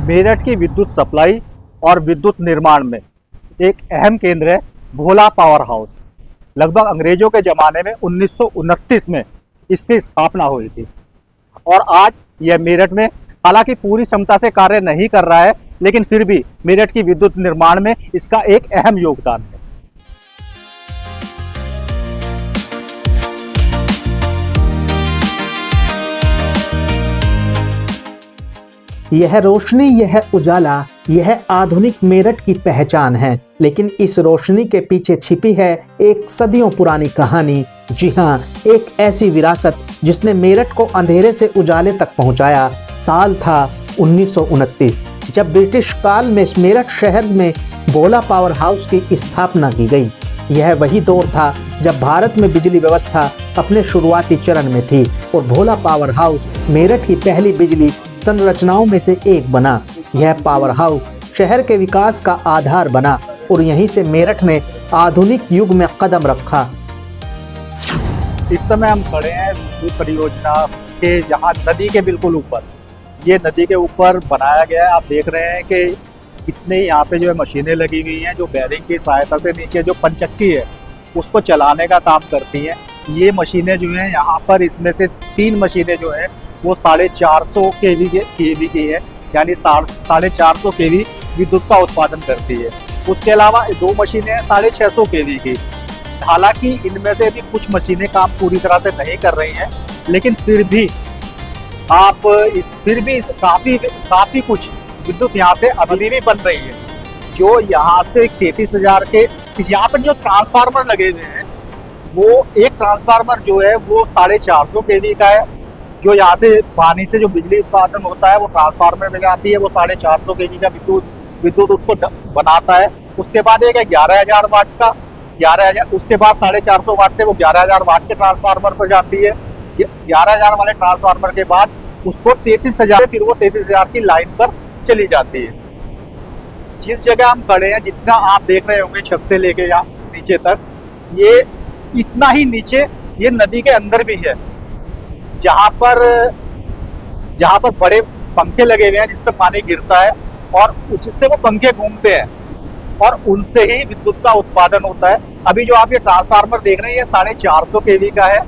मेरठ की विद्युत सप्लाई और विद्युत निर्माण में एक अहम केंद्र है भोला पावर हाउस। लगभग अंग्रेजों के ज़माने में 1929 में इसकी स्थापना हुई थी और आज यह मेरठ में हालांकि पूरी क्षमता से कार्य नहीं कर रहा है, लेकिन फिर भी मेरठ की विद्युत निर्माण में इसका एक अहम योगदान है। यह रोशनी, यह उजाला, यह आधुनिक मेरठ की पहचान है। लेकिन इस रोशनी के पीछे छिपी है एक सदियों पुरानी कहानी। जी हाँ, एक ऐसी विरासत जिसने मेरठ को अंधेरे से उजाले तक पहुंचाया। साल था 1929, जब ब्रिटिश काल में मेरठ शहर में भोला पावर हाउस की स्थापना की गई। यह वही दौर था जब भारत में बिजली व्यवस्था अपने शुरुआती चरण में थी और भोला पावर हाउस मेरठ की पहली बिजली संरचनाओं में से एक बना। यह पावर हाउस शहर के विकास का आधार बना और यहीं से मेरठ ने आधुनिक युग में कदम रखा। इस समय हम खड़े हैं विद्युत परियोजना के जहाँ नदी के बिल्कुल ऊपर, ये नदी के ऊपर बनाया गया है। आप देख रहे हैं कि कितने यहाँ पे जो है मशीनें लगी हुई हैं, जो बैरिंग की सहायता से नीचे जो पंचक्की है उसको चलाने का काम करती हैं। ये मशीनें जो हैं यहाँ पर, इसमें से 3 मशीनें जो हैं वो 450 केवी की है, यानी 450 केवी विद्युत का उत्पादन करती है। उसके अलावा 2 मशीनें हैं 650 केवी की। हालांकि इनमें से भी कुछ मशीनें काम पूरी तरह से नहीं कर रही हैं, लेकिन फिर भी काफ़ी कुछ विद्युत यहाँ से अभी भी बन रही है। जो यहाँ से 33,000 के यहाँ पर जो ट्रांसफार्मर लगे हुए हैं, वो एक ट्रांसफार्मर जो है वो 450 केवी का है। जो यहाँ से पानी से जो बिजली उत्पादन होता है वो ट्रांसफार्मर में जाती है, वो 450 केवी का विद्युत उसको बनाता है। उसके बाद एक 11,000 वाट का 11,000, उसके बाद 450 वाट से वो 11,000 वाट के ट्रांसफार्मर पर जाती है। 11,000 वाले ट्रांसफार्मर के बाद उसको 33,000, फिर वो 33,000 की लाइन पर चली जाती है। जिस जगह हम खड़े हैं, जितना आप देख रहे होंगे छत से लेके यहाँ नीचे तक, ये इतना ही नीचे ये नदी के अंदर भी है, जहाँ पर बड़े पंखे लगे हुए हैं जिस पर पानी गिरता है और जिससे वो पंखे घूमते हैं और उनसे ही विद्युत का उत्पादन होता है। अभी जो आप ये ट्रांसफार्मर देख रहे हैं ये 450 केवी का है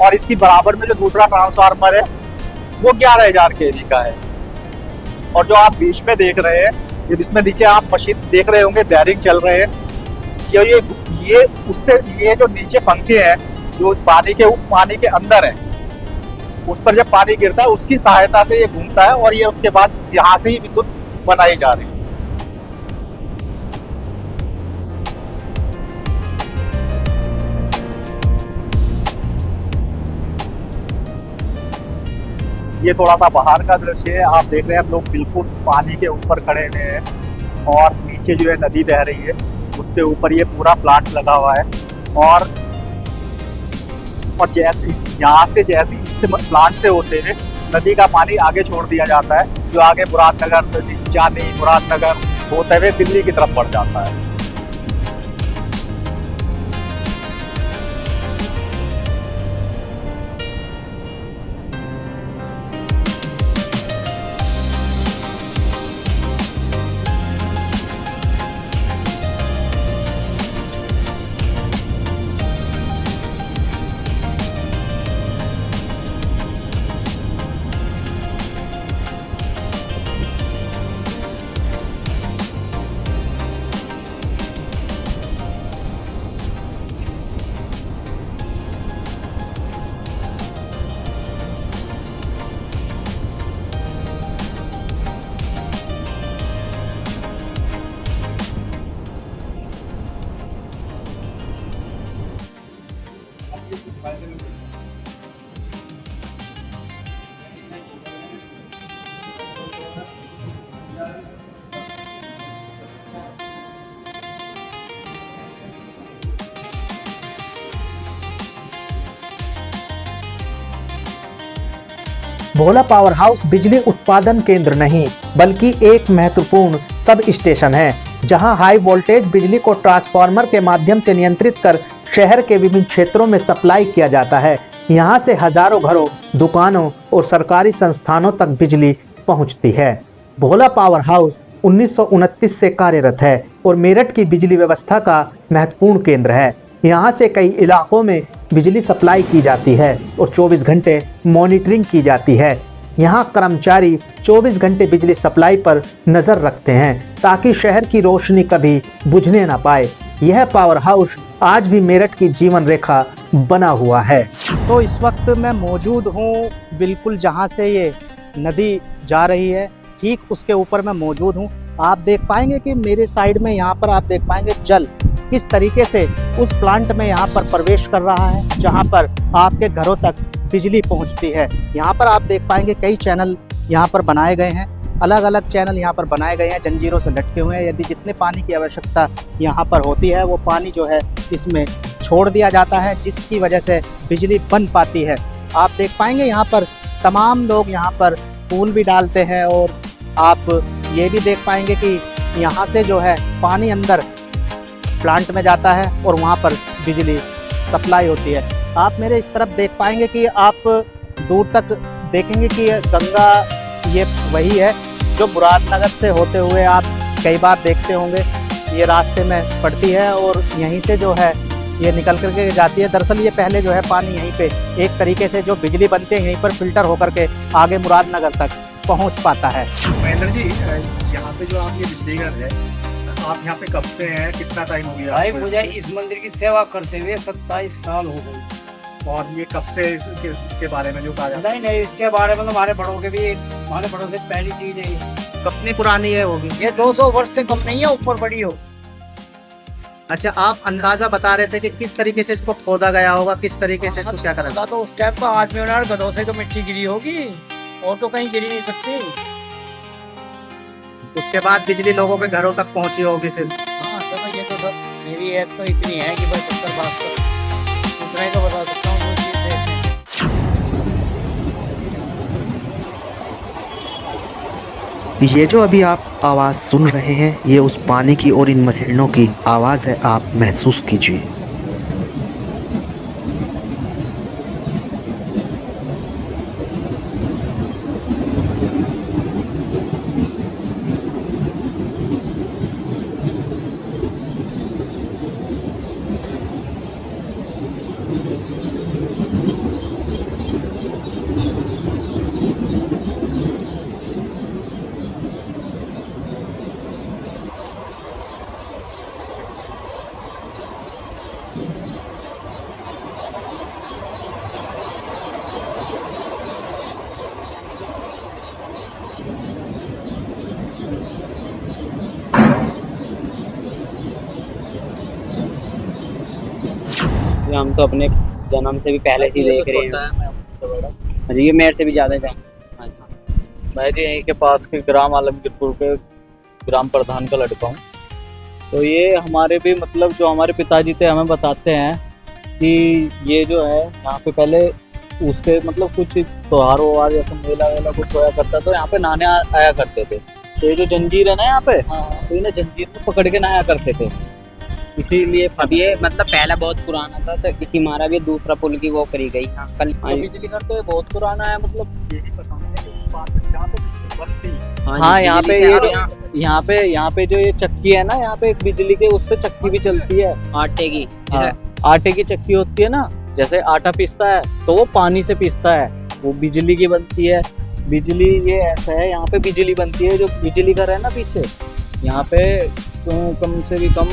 और इसकी बराबर में जो दूसरा ट्रांसफार्मर है वो 11,000 केवी का है। और जो आप बीच में देख रहे हैं, ये इसमें नीचे आप मशीन देख रहे होंगे, बैरिंग चल रहे हैं। ये जो नीचे पंखे हैं जो पानी के अंदर है, उस पर जब पानी गिरता है उसकी सहायता से ये घूमता है और ये उसके बाद यहाँ से ही विद्युत बनाई जा रही है। ये थोड़ा सा बाहर का दृश्य है। आप देख रहे हैं, हम लोग बिल्कुल पानी के ऊपर खड़े हुए हैं और नीचे जो है नदी बह रही है, उसके ऊपर ये पूरा प्लांट लगा हुआ है। और जैसे यहाँ से इस प्लांट से होते हुए नदी का पानी आगे छोड़ दिया जाता है, जो आगे मुरादनगर, जानी, मुरादनगर होते हुए दिल्ली की तरफ बढ़ जाता है। भोला पावर हाउस बिजली उत्पादन केंद्र नहीं बल्कि एक महत्वपूर्ण सब स्टेशन है, जहां हाई वोल्टेज बिजली को ट्रांसफार्मर के माध्यम से नियंत्रित कर शहर के विभिन्न क्षेत्रों में सप्लाई किया जाता है। यहां से हजारों घरों, दुकानों और सरकारी संस्थानों तक बिजली पहुंचती है। भोला पावर हाउस 1929 से कार्यरत है और मेरठ की बिजली व्यवस्था का महत्वपूर्ण केंद्र है। यहाँ से कई इलाकों में बिजली सप्लाई की जाती है और 24 घंटे मॉनिटरिंग की जाती है। यहाँ कर्मचारी 24 घंटे बिजली सप्लाई पर नज़र रखते हैं ताकि शहर की रोशनी कभी बुझने ना पाए। यह पावर हाउस आज भी मेरठ की जीवन रेखा बना हुआ है। तो इस वक्त मैं मौजूद हूँ बिल्कुल जहाँ से ये नदी जा रही है, ठीक उसके ऊपर मैं मौजूद हूँ। आप देख पाएंगे कि मेरे साइड में यहाँ पर आप देख पाएंगे जल किस तरीके से उस प्लांट में यहाँ पर प्रवेश कर रहा है, जहाँ पर आपके घरों तक बिजली पहुँचती है। यहाँ पर आप देख पाएंगे कई चैनल यहाँ पर बनाए गए हैं, अलग अलग चैनल यहाँ पर बनाए गए हैं, जंजीरों से लटके हुए हैं। यदि जितने पानी की आवश्यकता यहाँ पर होती है वो पानी जो है इसमें छोड़ दिया जाता है, जिसकी वजह से बिजली बन पाती है। आप देख पाएंगे यहाँ पर तमाम लोग यहाँ पर फूल भी डालते हैं और आप ये भी देख पाएंगे कि यहाँ से जो है पानी अंदर प्लांट में जाता है और वहाँ पर बिजली सप्लाई होती है। आप मेरे इस तरफ देख पाएंगे कि आप दूर तक देखेंगे कि गंगा ये वही है जो मुरादनगर से होते हुए आप कई बार देखते होंगे, ये रास्ते में पड़ती है और यहीं से जो है ये निकल करके जाती है। दरअसल ये पहले जो है पानी यहीं पे एक तरीके से जो बिजली बनती है यहीं पर फिल्टर होकर के आगे मुरादनगर तक पहुंच पाता है। महेंद्र जी, यहाँ पे जो आप ये बिजली घर है, आप यहाँ पे कब से हैं, कितना टाइम हो गया? भाई मुझे इस मंदिर की सेवा करते हुए 27 साल हो गए। और ये कब से इसके बारे में जो कहा जाता है? नहीं, इसके बारे में तो हमारे बड़ों के भी, हमारे बड़ों से पहली चीज है ये। कितनी पुरानी है होगी? ये 200 वर्ष से कम नहीं है, ऊपर बड़ी हो। अच्छा, आप अंदाजा बता रहे थे कि किस तरीके से इसको खोदा गया होगा, किस तरीके से इसको क्या करा? तो उस टाइम पर आदमी और गधों से तो मिट्टी गिरी होगी और तो कहीं गिरी नहीं सकती। उसके बाद बिजली लोगों के घरों तक पहुंची होगी फिर। हाँ, तो ये तो सब मेरी ऐप तो इतनी है कि बस 70-72 उतना ही तो बता सकता हूँ। वो चीज़ ये जो अभी आप आवाज़ सुन रहे हैं ये उस पानी की और इन मछलियों की आवाज़ है, आप महसूस कीजिए। हम तो अपने जन्म से भी पहले से ही देख रहे हैं जी, ये मेरे से भी ज़्यादा है। मैं जी यहीं के पास के ग्राम आलमगीरपुर के ग्राम प्रधान का लड़का हूँ। तो ये हमारे भी मतलब जो हमारे पिताजी थे हमें बताते हैं कि ये जो है यहाँ पे पहले उसके मतलब कुछ त्योहार वोहार जैसे मेला वेला कुछ होया करता तो यहाँ पे नहाने आया करते थे। तो ये जो जंजीर है ना यहाँ पे, तो इन्हें जंजीर में पकड़ के नहाया करते थे, इसीलिए अब ये मतलब पहला बहुत पुराना था, तो इसी मारा भी दूसरा पुल की वो करी गई। कल बिजली घर तो बहुत पुराना है, मतलब यही पसंद है कि बात जहाँ पे बनती। हाँ, यहाँ पे ये यहाँ पे जो ये चक्की है ना, यहाँ पे एक बिजली के उससे चक्की भी चलती है आटे की। हाँ, आटे की चक्की होती है ना, जैसे आटा पीसता है तो वो पानी से पीसता है, वो बिजली की बनती है। बिजली ये ऐसा है, यहाँ पे बिजली बनती है, जो बिजली घर है ना पीछे, यहाँ पे कम से भी कम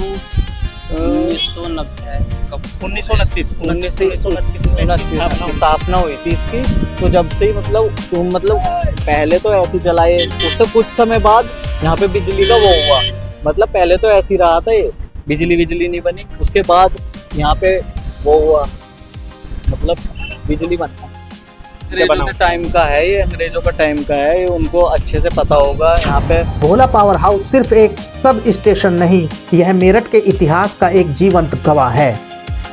1929 में स्थापना हुई थी इसकी। तो जब से ही मतलब पहले तो ऐसे चलाए, उससे कुछ समय बाद यहाँ पे बिजली का वो हुआ। मतलब पहले तो ऐसे ही रहा था, ये बिजली नहीं बनी, उसके बाद यहाँ पे वो हुआ, मतलब बिजली बना। अंग्रेजों के टाइम का है ये, अंग्रेजों का टाइम का है ये, उनको अच्छे से पता होगा। यहाँ पे भोला पावर हाउस सिर्फ एक सब स्टेशन नहीं, यह मेरठ के इतिहास का एक जीवंत गवाह है।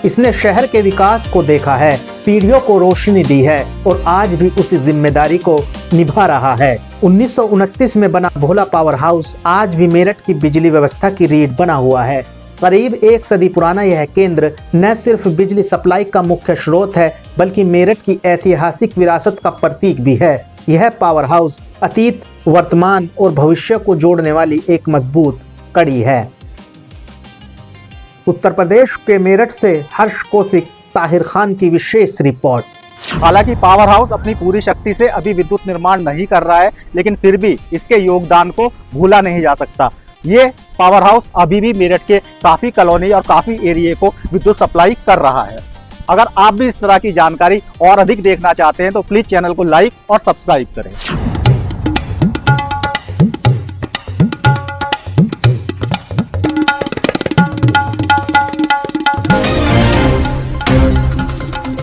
इसने शहर के विकास को देखा है, पीढ़ियों को रोशनी दी है और आज भी उसी जिम्मेदारी को निभा रहा है। 1929 में बना भोला पावर हाउस आज भी मेरठ की बिजली व्यवस्था की रीढ़ बना हुआ है। करीब एक सदी पुराना यह केंद्र न सिर्फ बिजली सप्लाई का मुख्य स्रोत है, बल्कि मेरठ की ऐतिहासिक विरासत का प्रतीक भी है। यह पावर हाउस अतीत, वर्तमान और भविष्य को जोड़ने वाली एक मजबूत कड़ी है। उत्तर प्रदेश के मेरठ से हर्ष कौशिक, ताहिर खान की विशेष रिपोर्ट। हालांकि पावर हाउस अपनी पूरी शक्ति से अभी विद्युत निर्माण नहीं कर रहा है, लेकिन फिर भी इसके योगदान को भूला नहीं जा सकता। ये पावर हाउस अभी भी मेरठ के काफ़ी कॉलोनी और काफ़ी एरिया को विद्युत सप्लाई कर रहा है। अगर आप भी इस तरह की जानकारी और अधिक देखना चाहते हैं तो प्लीज़ चैनल को लाइक और सब्सक्राइब करें।